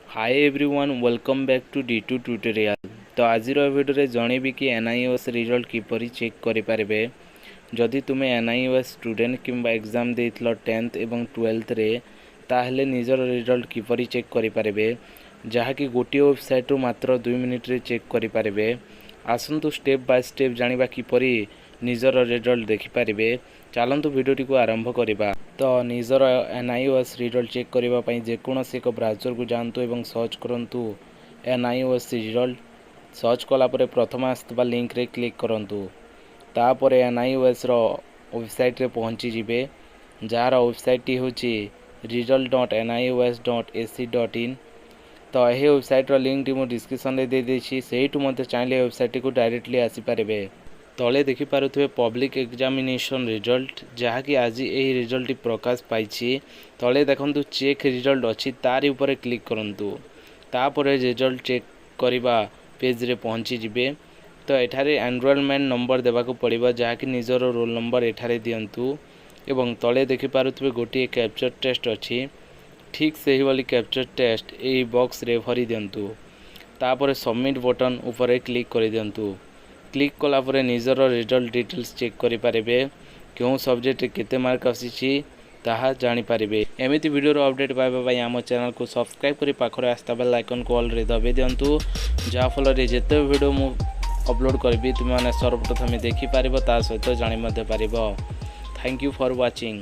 Hi everyone welcome back to D2 tutorial. तो आज video जनइबी कि NIOS रिजल्ट किपरि चेक करि पारबे। जदि तुमे NIOS स्टूडेंट किंबा एग्जाम देइथलो 10th एवं 12th रे ताहले निजर रिजल्ट किपरि चेक करि पारबे, जहाँकि गोटे वेबसाइट मात्र 2 मिनिट रे चेक करि पारबे। आसंतु स्टेप बाय स्टेप जानिबा किपरि निजर रिजल्ट देखि पारबे। चलतु भिडियोटी को आरंभ करिबा। तो निजर NIOS रिजल्ट चेक करबा पई जेकोनोसी एक ब्राउजर को जानतु एवं सर्च करंतु NIOS रिजल्ट। सर्च कला परे प्रथम आस्तबा लिंक रे क्लिक करंतु। तापरे NIOS रो वेबसाइट रे पहुंची जिबे, जार वेबसाइट टी होची result.nios.ac.in। तो यही वेबसाइट रो लिंक टी मो डिस्क्रिप्शन रे दे देछि, सेहिटु मते चाहिले वेबसाइट को डायरेक्टली आसी पारबे। तले देखि पारुथबे पब्लिक एग्जामिनेशन रिजल्ट, जहाँकि आज यही रिजल्ट प्रकाश पाई। तले देखंतु चेक रिजल्ट अच्छी, तारी ऊपर क्लिक करंतु। तापरे रिजल्ट चेक करबा पेज रे पहुंची जिबे। तो एठारे एनरोलमेंट नंबर देबाको पड़िबो, जहाँकि निजर रोल नंबर एठारे दियंतु। एवं तले देखि पारुथबे गोटी कैप्चर टेस्ट अच्छी, ठीक सही वाली कैप्चर टेस्ट एही बॉक्स रे भरी दियंतु। तापरे सबमिट बटन ऊपर क्लिक कर दियंतु। क्लिक कला परे निजर रिजल्ट डिटेल्स चेक करि पारिबे, क्यों सब्जेक्ट केते मार्क आसीछि ताहा जानि पारिबे। एमिति वीडियो रो अपडेट पाइबा पई आम चैनल को सब्सक्राइब करि पाखरे आस्ता बेल आइकन को ऑल रे दबे दियंतु, जा फल रे जेते वीडियो मु अपलोड करबी तुम माने सर्वप्रथम देखि पारिबो, ता सहित जानि मध्ये पारिबो। Thank you for watching.